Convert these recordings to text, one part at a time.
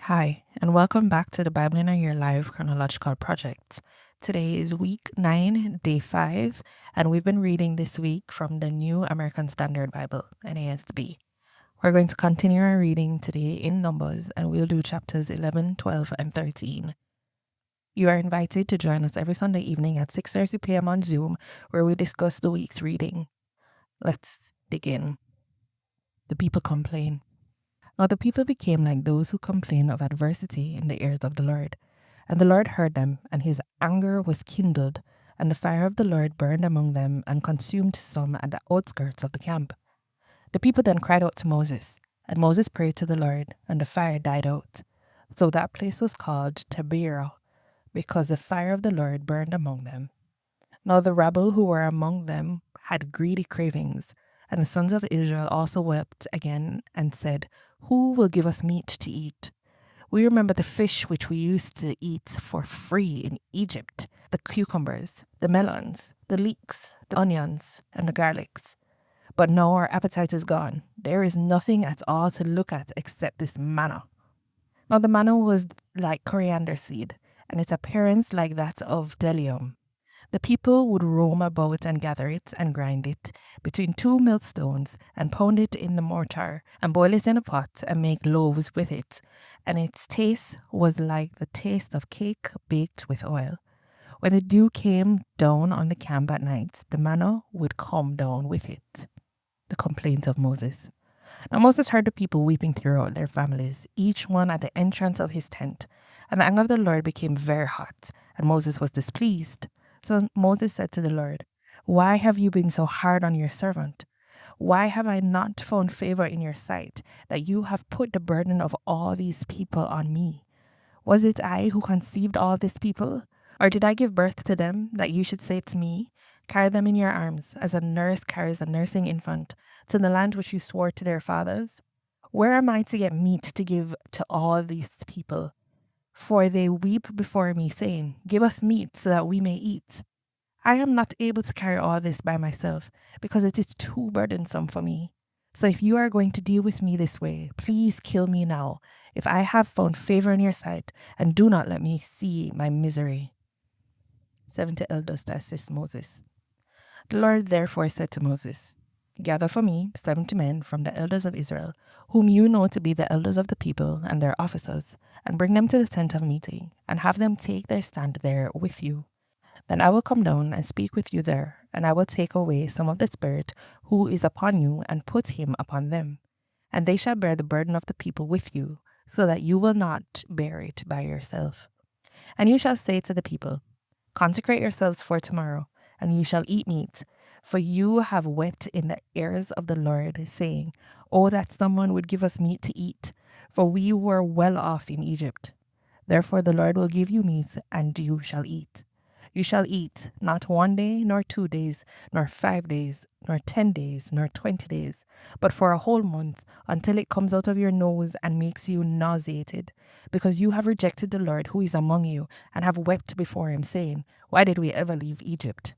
Hi, and welcome back to the Bible in a Year Live Chronological Project. Today is week 9, day 5, and we've been reading this week from the New American Standard Bible, NASB. We're going to continue our reading today in Numbers, and we'll do chapters 11, 12, and 13. You are invited to join us every Sunday evening at 6:30 p.m. on Zoom, where we discuss the week's reading. Let's begin. The people complain. Now the people became like those who complain of adversity in the ears of the Lord. And the Lord heard them, and his anger was kindled, and the fire of the Lord burned among them and consumed some at the outskirts of the camp. The people then cried out to Moses, and Moses prayed to the Lord, and the fire died out. So that place was called Taberah, because the fire of the Lord burned among them. Now the rabble who were among them had greedy cravings, and the sons of Israel also wept again and said, Who will give us meat to eat? We remember the fish which we used to eat for free in Egypt, the cucumbers, the melons, the leeks, the onions, and the garlics. But now our appetite is gone. There is nothing at all to look at except this manna. Now the manna was like coriander seed, and its appearance like that of bdellium. The people would roam about and gather it and grind it between two millstones and pound it in the mortar and boil it in a pot and make loaves with it. And its taste was like the taste of cake baked with oil. When the dew came down on the camp at night, the manna would come down with it. The complaint of Moses. Now Moses heard the people weeping throughout their families, each one at the entrance of his tent. And the anger of the Lord became very hot, and Moses was displeased. So Moses said to the Lord, Why have you been so hard on your servant? Why have I not found favor in your sight, that you have put the burden of all these people on me? Was it I who conceived all these people? Or did I give birth to them, that you should say to me, Carry them in your arms, as a nurse carries a nursing infant, to the land which you swore to their fathers? Where am I to get meat to give to all these people? For they weep before me, saying, Give us meat so that we may eat. I am not able to carry all this by myself, because it is too burdensome for me. So if you are going to deal with me this way, please kill me now, if I have found favor in your sight, and do not let me see my misery. 70 elders to assist Moses. The Lord therefore said to Moses, Gather for me 70 men from the elders of Israel, whom you know to be the elders of the people and their officers, and bring them to the tent of meeting, and have them take their stand there with you. Then I will come down and speak with you there, and I will take away some of the Spirit who is upon you, and put him upon them. And they shall bear the burden of the people with you, so that you will not bear it by yourself. And you shall say to the people, Consecrate yourselves for tomorrow, and you shall eat meat, for you have wept in the ears of the Lord, saying, Oh, that someone would give us meat to eat, for we were well off in Egypt. Therefore the Lord will give you meat, and you shall eat. You shall eat, not 1 day, nor 2 days, nor 5 days, nor 10 days, nor 20 days, but for a whole month, until it comes out of your nose and makes you nauseated, because you have rejected the Lord who is among you, and have wept before him, saying, Why did we ever leave Egypt?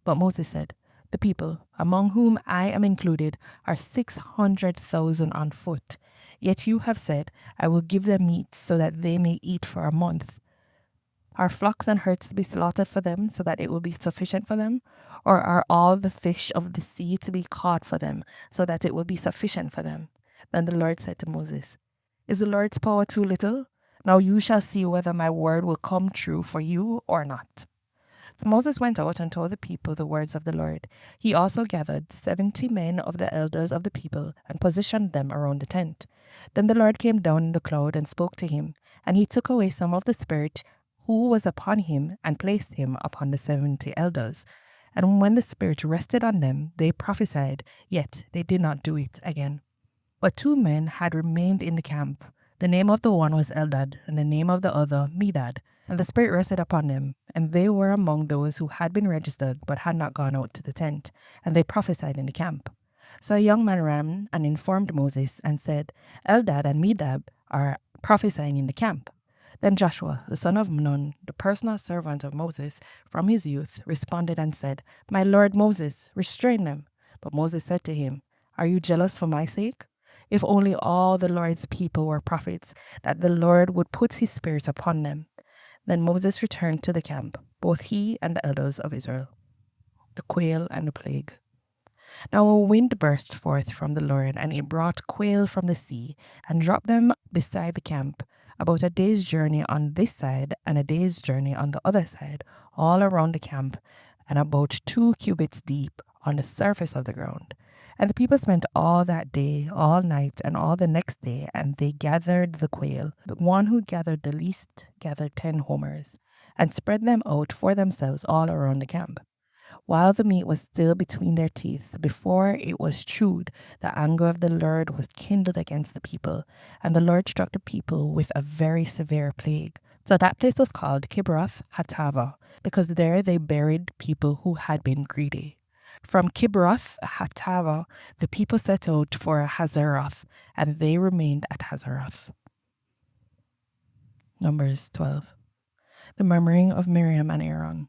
But Moses said, The people, among whom I am included, are 600,000 on foot. Yet you have said, I will give them meat so that they may eat for a month. Are flocks and herds to be slaughtered for them, so that it will be sufficient for them? Or are all the fish of the sea to be caught for them, so that it will be sufficient for them? Then the Lord said to Moses, Is the Lord's power too little? Now you shall see whether my word will come true for you or not. So Moses went out and told the people the words of the Lord. He also gathered 70 men of the elders of the people and positioned them around the tent. Then the Lord came down in the cloud and spoke to him, and he took away some of the Spirit who was upon him and placed him upon the 70 elders. And when the Spirit rested on them, they prophesied, yet they did not do it again. But 2 men had remained in the camp. The name of the one was Eldad, and the name of the other Medad. And the Spirit rested upon them, and they were among those who had been registered but had not gone out to the tent, and they prophesied in the camp. So a young man ran and informed Moses and said, Eldad and Medad are prophesying in the camp. Then Joshua, the son of Nun, the personal servant of Moses from his youth, responded and said, My lord Moses, restrain them. But Moses said to him, Are you jealous for my sake? If only all the Lord's people were prophets, that the Lord would put his spirit upon them. Then Moses returned to the camp, both he and the elders of Israel. The quail and the plague. Now a wind burst forth from the Lord, and it brought quail from the sea, and dropped them beside the camp, about a day's journey on this side, and a day's journey on the other side, all around the camp, and about 2 cubits deep on the surface of the ground. And the people spent all that day, all night, and all the next day, and they gathered the quail. The one who gathered the least gathered 10 homers, and spread them out for themselves all around the camp. While the meat was still between their teeth, before it was chewed, the anger of the Lord was kindled against the people, and the Lord struck the people with a very severe plague. So that place was called Kibroth Hattava, because there they buried people who had been greedy. From Kibroth Hattava, the people set out for Hazeroth, and they remained at Hazeroth. Numbers 12. The murmuring of Miriam and Aaron.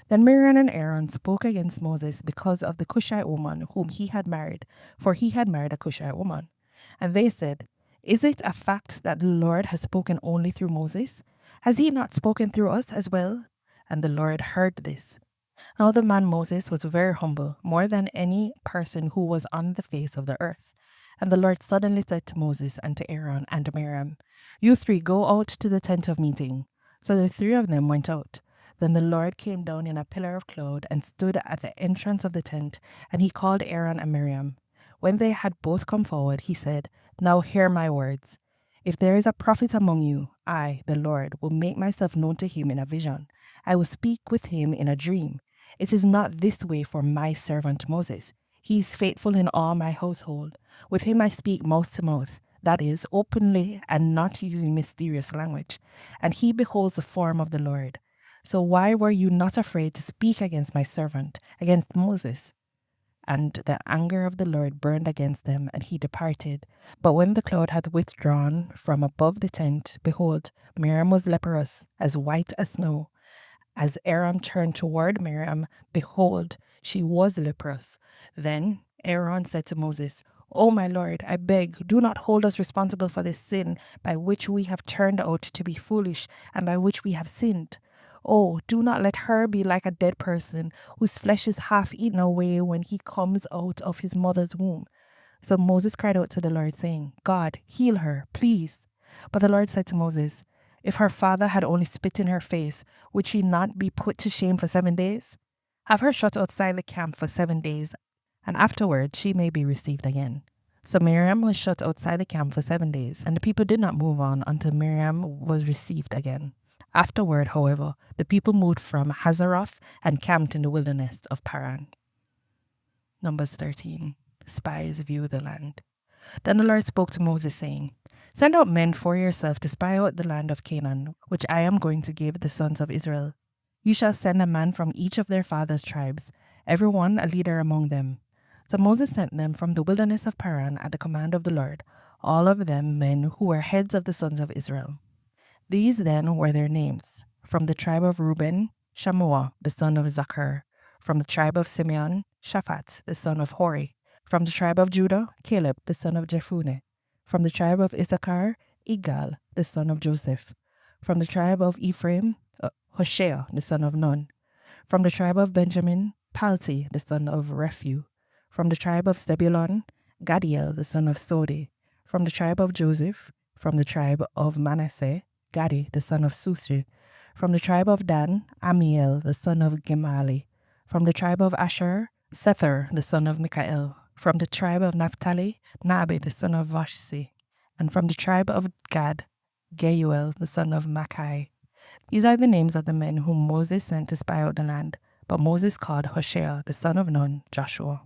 Then Miriam and Aaron spoke against Moses because of the Cushite woman whom he had married, for he had married a Cushite woman. And they said, "Is it a fact that the Lord has spoken only through Moses? Has he not spoken through us as well?" And the Lord heard this. Now the man Moses was very humble, more than any person who was on the face of the earth. And the Lord suddenly said to Moses and to Aaron and to Miriam, "You three go out to the tent of meeting." So the three of them went out. Then the Lord came down in a pillar of cloud and stood at the entrance of the tent, and he called Aaron and Miriam. When they had both come forward, he said, "Now hear my words. If there is a prophet among you, I, the Lord, will make myself known to him in a vision. I will speak with him in a dream. It is not this way for my servant Moses. He is faithful in all my household. With him I speak mouth to mouth, that is, openly and not using mysterious language. And he beholds the form of the Lord. So why were you not afraid to speak against my servant, against Moses?" And the anger of the Lord burned against them, and he departed. But when the cloud had withdrawn from above the tent, behold, Miriam was leprous, as white as snow. As Aaron turned toward Miriam, behold, she was leprous. Then Aaron said to Moses, "O my Lord, I beg, do not hold us responsible for this sin by which we have turned out to be foolish and by which we have sinned. Oh, do not let her be like a dead person whose flesh is half eaten away when he comes out of his mother's womb." So Moses cried out to the Lord, saying, "God, heal her, please." But the Lord said to Moses, "If her father had only spit in her face, would she not be put to shame for 7 days? Have her shut outside the camp for 7 days, and afterward she may be received again." So Miriam was shut outside the camp for 7 days, and the people did not move on until Miriam was received again. Afterward, however, the people moved from Hazeroth and camped in the wilderness of Paran. Numbers 13. Spies view the land. Then the Lord spoke to Moses, saying, "Send out men for yourself to spy out the land of Canaan, which I am going to give the sons of Israel. You shall send a man from each of their fathers' tribes, every one a leader among them." So Moses sent them from the wilderness of Paran at the command of the Lord, all of them men who were heads of the sons of Israel. These then were their names: from the tribe of Reuben, Shammua the son of Zachar; from the tribe of Simeon, Shaphat the son of Hori; from the tribe of Judah, Caleb the son of Jephunneh; from the tribe of Issachar, Igal the son of Joseph; from the tribe of Ephraim, Hoshea the son of Nun; from the tribe of Benjamin, Palti the son of Rephu; from the tribe of Zebulun, Gadiel the son of Sodi; from the tribe of Joseph; from the tribe of Manasseh, Gadi the son of Susi; from the tribe of Dan, Amiel the son of Gemali; from the tribe of Asher, Sethur the son of Mikael; from the tribe of Naphtali, Nabi the son of Vashsi; and from the tribe of Gad, Geuel the son of Makai. These are the names of the men whom Moses sent to spy out the land, but Moses called Hoshea the son of Nun Joshua.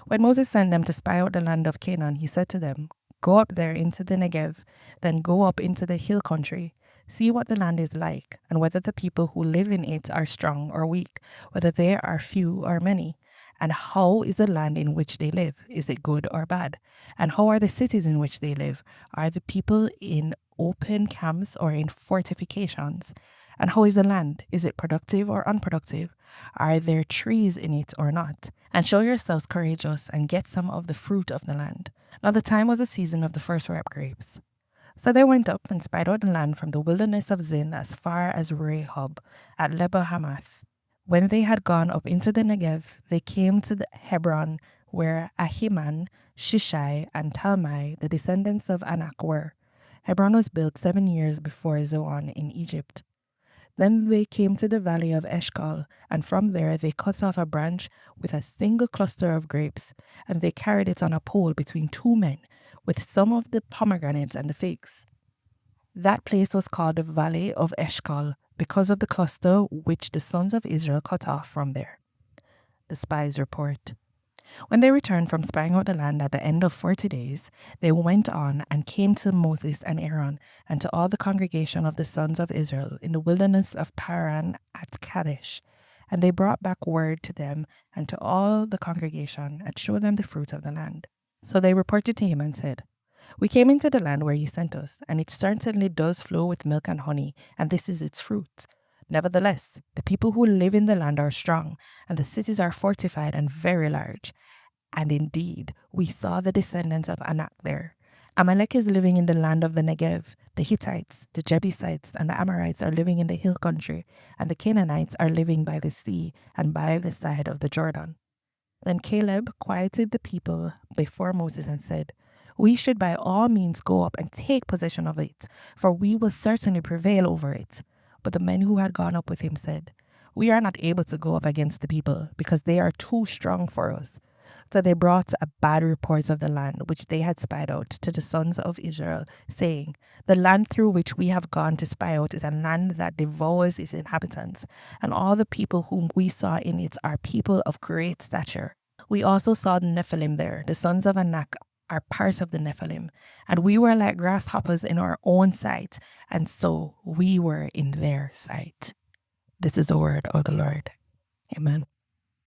When Moses sent them to spy out the land of Canaan, he said to them, "Go up there into the Negev, then go up into the hill country. See what the land is like, and whether the people who live in it are strong or weak, whether they are few or many. And how is the land in which they live? Is it good or bad? And how are the cities in which they live? Are the people in open camps or in fortifications? And how is the land? Is it productive or unproductive? Are there trees in it or not? And show yourselves courageous and get some of the fruit of the land. Now the time was a season of the first ripe grapes. So they went up and spied out the land from the wilderness of Zin as far as Rehob at Lebo Hamath. When they had gone up into the Negev, they came to the Hebron, where Ahiman, Shishai, and Talmai, the descendants of Anak, were. Hebron was built 7 years before Zoan in Egypt. Then they came to the valley of Eshcol, and from there they cut off a branch with a single cluster of grapes, and they carried it on a pole between 2 men, with some of the pomegranates and the figs. That place was called the valley of Eshcol, because of the cluster which the sons of Israel cut off from there. The spies report. When they returned from spying out the land at the end of 40 days, they went on and came to Moses and Aaron and to all the congregation of the sons of Israel in the wilderness of Paran at Kadesh. And they brought back word to them and to all the congregation and showed them the fruit of the land. So they reported to him and said, "We came into the land where you sent us, and it certainly does flow with milk and honey, and this is its fruit. Nevertheless, the people who live in the land are strong, and the cities are fortified and very large. And indeed, we saw the descendants of Anak there. Amalek is living in the land of the Negev. The Hittites, the Jebusites, and the Amorites are living in the hill country, and the Canaanites are living by the sea and by the side of the Jordan." Then Caleb quieted the people before Moses and said, "We should by all means go up and take possession of it, for we will certainly prevail over it." But the men who had gone up with him said, "We are not able to go up against the people, because they are too strong for us." So they brought a bad report of the land which they had spied out to the sons of Israel, saying, "The land through which we have gone to spy out is a land that devours its inhabitants, and all the people whom we saw in it are people of great stature. We also saw the Nephilim there. The sons of Anak are part of the Nephilim, and we were like grasshoppers in our own sight, and so we were in their sight." This is the word of the Lord. Amen.